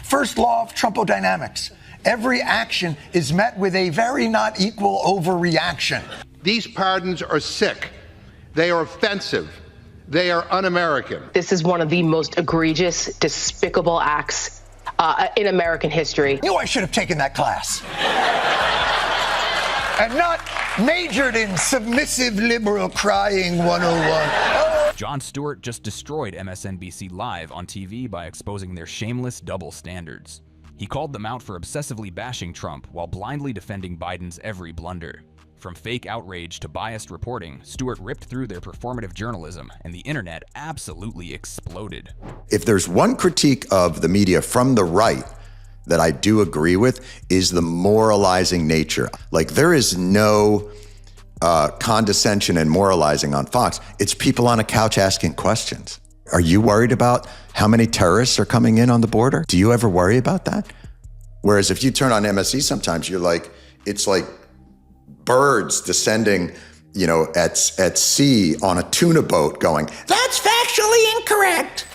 First law of Trumpodynamics. Every action is met with a very not equal overreaction. These pardons are sick. They are offensive. They are un-American. This is one of the most egregious, despicable acts in American history. You know, I should have taken that class. And not majored in submissive liberal crying 101. Jon Stewart just destroyed MSNBC Live on TV by exposing their shameless double standards. He called them out for obsessively bashing Trump while blindly defending Biden's every blunder. From fake outrage to biased reporting, Stewart ripped through their performative journalism, and the internet absolutely exploded. If there's one critique of the media from the right that I do agree with, is the moralizing nature. Like, there is no condescension and moralizing on Fox. It's people on a couch asking questions. Are you worried about how many terrorists are coming in on the border? Do you ever worry about that? Whereas if you turn on MSE sometimes, you're like, it's like birds descending, you know, at sea on a tuna boat going, that's factually incorrect.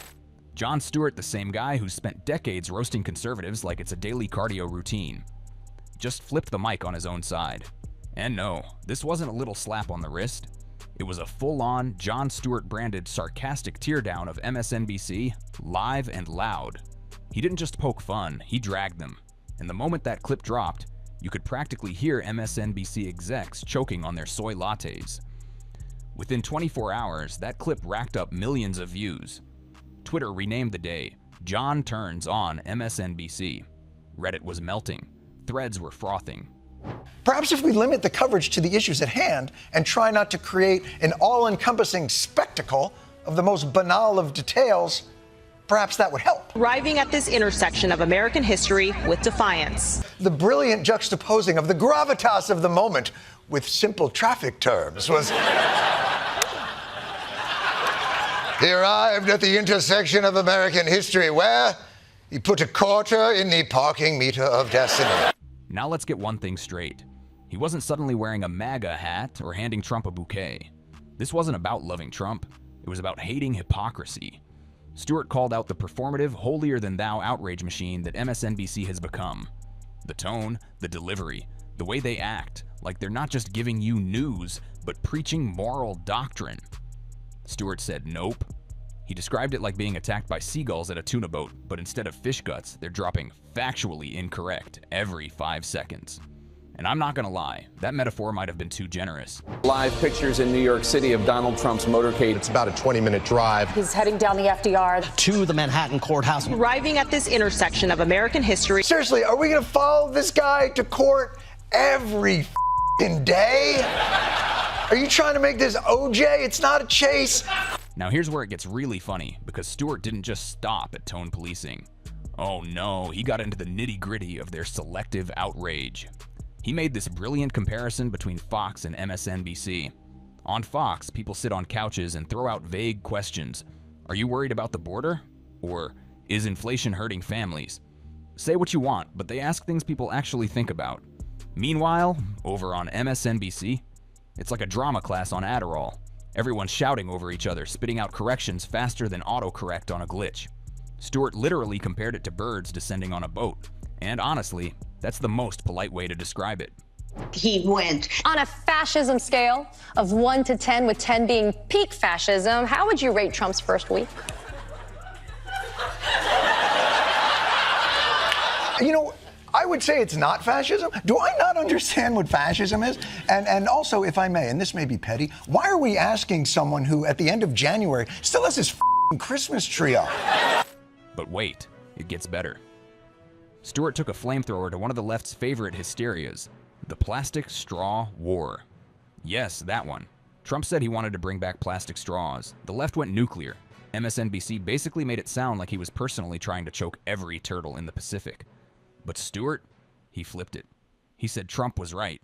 Jon Stewart, the same guy who's spent decades roasting conservatives like it's a daily cardio routine, just flipped the mic on his own side. And no, this wasn't a little slap on the wrist. It was a full-on, Jon Stewart-branded sarcastic teardown of MSNBC, live and loud. He didn't just poke fun, he dragged them. And the moment that clip dropped, you could practically hear MSNBC execs choking on their soy lattes. Within 24 hours, that clip racked up millions of views. Twitter renamed the day, Jon Turns on MSNBC. Reddit was melting. Threads were frothing. Perhaps if we limit the coverage to the issues at hand and try not to create an all-encompassing spectacle of the most banal of details, perhaps that would help. Arriving at this intersection of American history with defiance. The brilliant juxtaposing of the gravitas of the moment with simple traffic terms was... He arrived at the intersection of American history where he put a quarter in the parking meter of destiny. Now let's get one thing straight. He wasn't suddenly wearing a MAGA hat or handing Trump a bouquet. This wasn't about loving Trump. It was about hating hypocrisy. Stewart called out the performative, holier-than-thou outrage machine that MSNBC has become. The tone, the delivery, the way they act, like they're not just giving you news, but preaching moral doctrine. Stewart said nope. He described it like being attacked by seagulls at a tuna boat, but instead of fish guts, they're dropping factually incorrect every 5 seconds. And I'm not gonna lie, that metaphor might have been too generous. Live pictures in New York City of Donald Trump's motorcade. It's about a 20-minute drive. He's heading down the FDR to the Manhattan courthouse. Arriving at this intersection of American history. Seriously, are we gonna follow this guy to court every day? Are you trying to make this OJ? It's not a chase. Now here's where it gets really funny, because Stewart didn't just stop at tone policing. Oh no, he got into the nitty-gritty of their selective outrage. He made this brilliant comparison between Fox and MSNBC. On Fox, people sit on couches and throw out vague questions. Are you worried about the border? Or, is inflation hurting families? Say what you want, but they ask things people actually think about. Meanwhile, over on MSNBC, it's like a drama class on Adderall. Everyone's shouting over each other, spitting out corrections faster than autocorrect on a glitch. Stewart literally compared it to birds descending on a boat. And honestly, that's the most polite way to describe it. He went. On a fascism scale of 1 to 10, with 10 being peak fascism, how would you rate Trump's first week? You know, I would say it's not fascism. Do I not understand what fascism is? And also, if I may, and this may be petty, why are we asking someone who, at the end of January, still has his Christmas tree up? But wait, it gets better. Stewart took a flamethrower to one of the left's favorite hysterias, the plastic straw war. Yes, that one. Trump said he wanted to bring back plastic straws. The left went nuclear. MSNBC basically made it sound like he was personally trying to choke every turtle in the Pacific. But Stewart, he flipped it. He said Trump was right.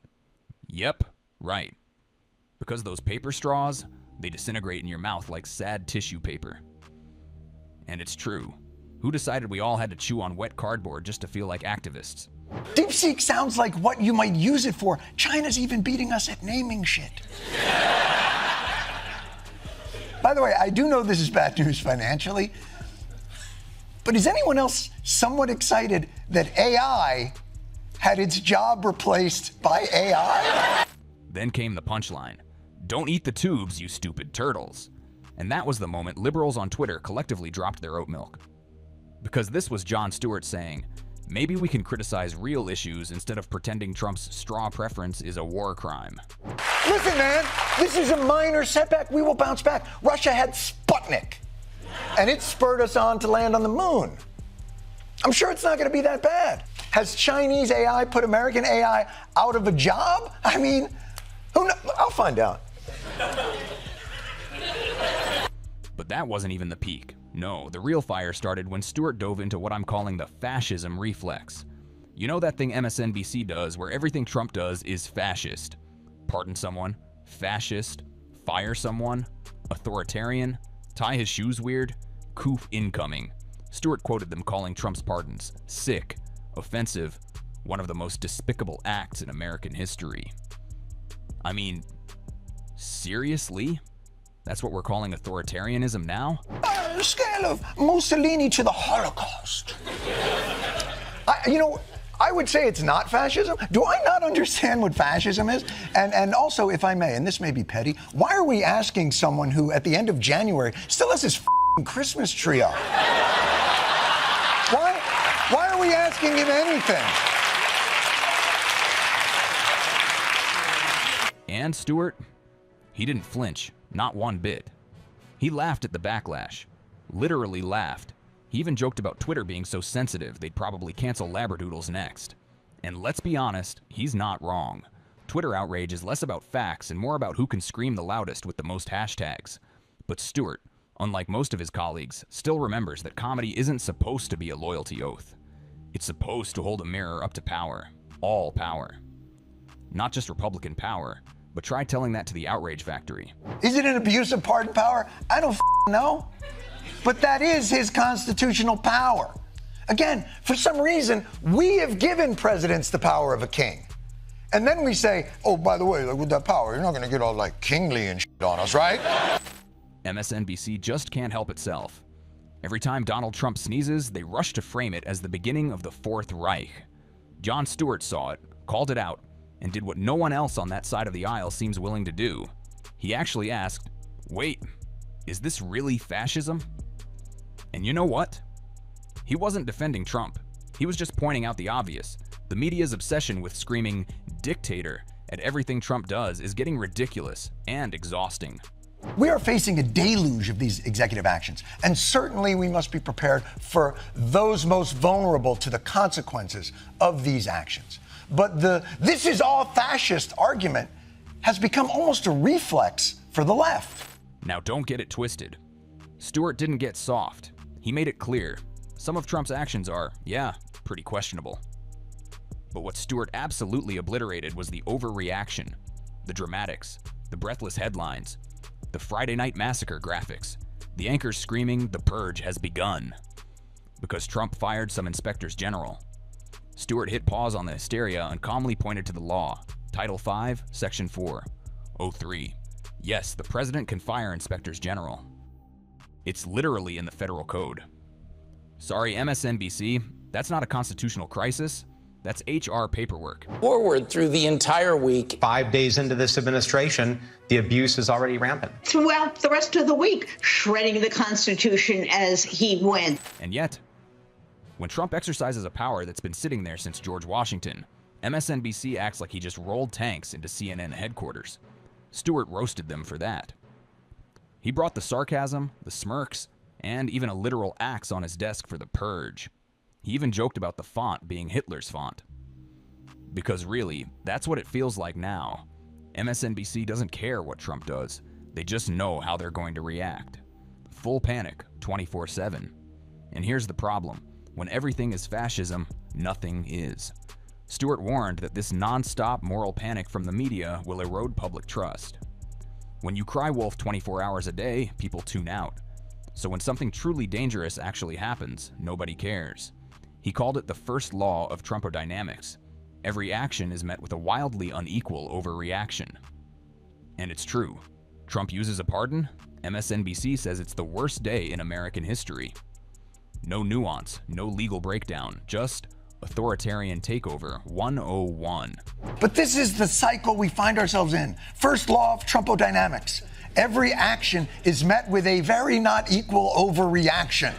Yep, right. Because those paper straws, they disintegrate in your mouth like sad tissue paper. And it's true. Who decided we all had to chew on wet cardboard just to feel like activists? DeepSeek sounds like what you might use it for. China's even beating us at naming shit. By the way, I do know this is bad news financially, But is anyone else somewhat excited that AI had its job replaced by AI? Then came the punchline. Don't eat the tubes, you stupid turtles. And that was the moment liberals on Twitter collectively dropped their oat milk. Because this was Jon Stewart saying, maybe we can criticize real issues instead of pretending Trump's straw preference is a war crime. Listen, man, this is a minor setback. We will bounce back. Russia had Sputnik, and it spurred us on to land on the moon. I'm sure it's not going to be that bad. Has Chinese AI put American AI out of a job? I mean, who knows? I'll find out. But that wasn't even the peak. No, the real fire started when Stewart dove into what I'm calling the fascism reflex. You know that thing MSNBC does where everything Trump does is fascist? Pardon someone, fascist, fire someone, authoritarian, tie his shoes weird, coof incoming. Stewart quoted them calling Trump's pardons sick, offensive, one of the most despicable acts in American history. I mean, seriously? That's what we're calling authoritarianism now? A scale of Mussolini to the Holocaust. I would say it's not fascism. Do I not understand what fascism is? And also, if I may, and this may be petty, why are we asking someone who, at the end of January, still has his Christmas tree up? Why are we asking him anything? And Stewart, he didn't flinch, not one bit. He laughed at the backlash, literally laughed. He even joked about Twitter being so sensitive they'd probably cancel Labradoodles next. And let's be honest, he's not wrong. Twitter outrage is less about facts and more about who can scream the loudest with the most hashtags. But Stewart, unlike most of his colleagues, still remembers that comedy isn't supposed to be a loyalty oath. It's supposed to hold a mirror up to power, all power. Not just Republican power, but try telling that to the outrage factory. Is it an abuse of pardon power? I don't know. But that is his constitutional power. Again, for some reason, we have given presidents the power of a king. And then we say, oh, by the way, like with that power, you're not going to get all like kingly and shit on us, right? MSNBC just can't help itself. Every time Donald Trump sneezes, they rush to frame it as the beginning of the Fourth Reich. Jon Stewart saw it, called it out, and did what no one else on that side of the aisle seems willing to do. He actually asked, wait, is this really fascism? And you know what? He wasn't defending Trump. He was just pointing out the obvious. The media's obsession with screaming dictator at everything Trump does is getting ridiculous and exhausting. We are facing a deluge of these executive actions, and certainly we must be prepared for those most vulnerable to the consequences of these actions. But this is all fascist argument has become almost a reflex for the left. Now don't get it twisted. Stewart didn't get soft. He made it clear. Some of Trump's actions are, yeah, pretty questionable. But what Stewart absolutely obliterated was the overreaction, the dramatics, the breathless headlines, the Friday Night Massacre graphics, the anchors screaming, "The purge has begun," because Trump fired some inspectors general. Stewart hit pause on the hysteria and calmly pointed to the law, Title 5, Section 403. Yes, the president can fire inspectors general. It's literally in the federal code. Sorry, MSNBC, that's not a constitutional crisis. That's HR paperwork. Forward through the entire week. 5 days into this administration, the abuse is already rampant. Throughout the rest of the week, shredding the Constitution as he went. And yet, when Trump exercises a power that's been sitting there since George Washington, MSNBC acts like he just rolled tanks into CNN headquarters. Stewart roasted them for that. He brought the sarcasm, the smirks, and even a literal axe on his desk for the purge. He even joked about the font being Hitler's font. Because really, that's what it feels like now. MSNBC doesn't care what Trump does. They just know how they're going to react. Full panic, 24/7. And here's the problem. When everything is fascism, nothing is. Stewart warned that this non-stop moral panic from the media will erode public trust. When you cry wolf 24 hours a day, people tune out. So when something truly dangerous actually happens, nobody cares. He called it the first law of Trumpodynamics. Every action is met with a wildly unequal overreaction. And it's true. Trump uses a pardon. MSNBC says it's the worst day in American history. No nuance, no legal breakdown, just authoritarian takeover 101. But this is the cycle we find ourselves in. First law of Trumpodynamics. Every action is met with a very not equal overreaction,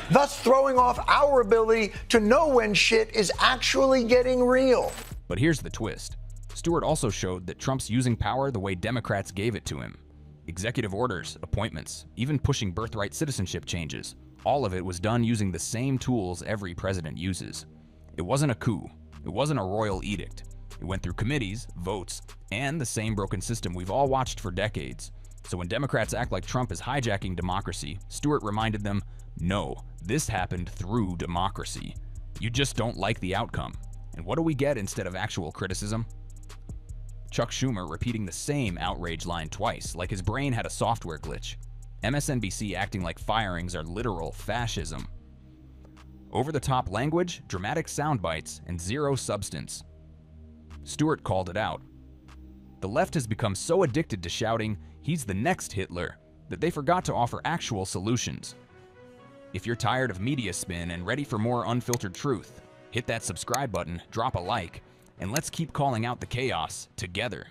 thus throwing off our ability to know when shit is actually getting real. But here's the twist. Stewart also showed that Trump's using power the way Democrats gave it to him. Executive orders, appointments, even pushing birthright citizenship changes. All of it was done using the same tools every president uses. It wasn't a coup. It wasn't a royal edict. It went through committees, votes, and the same broken system we've all watched for decades. So when Democrats act like Trump is hijacking democracy, Stewart reminded them, no, this happened through democracy. You just don't like the outcome. And what do we get instead of actual criticism? Chuck Schumer repeating the same outrage line twice, like his brain had a software glitch. MSNBC acting like firings are literal fascism. Over-the-top language, dramatic sound bites, and zero substance. Stewart called it out. The left has become so addicted to shouting, "He's the next Hitler," that they forgot to offer actual solutions. If you're tired of media spin and ready for more unfiltered truth, hit that subscribe button, drop a like, and let's keep calling out the chaos together.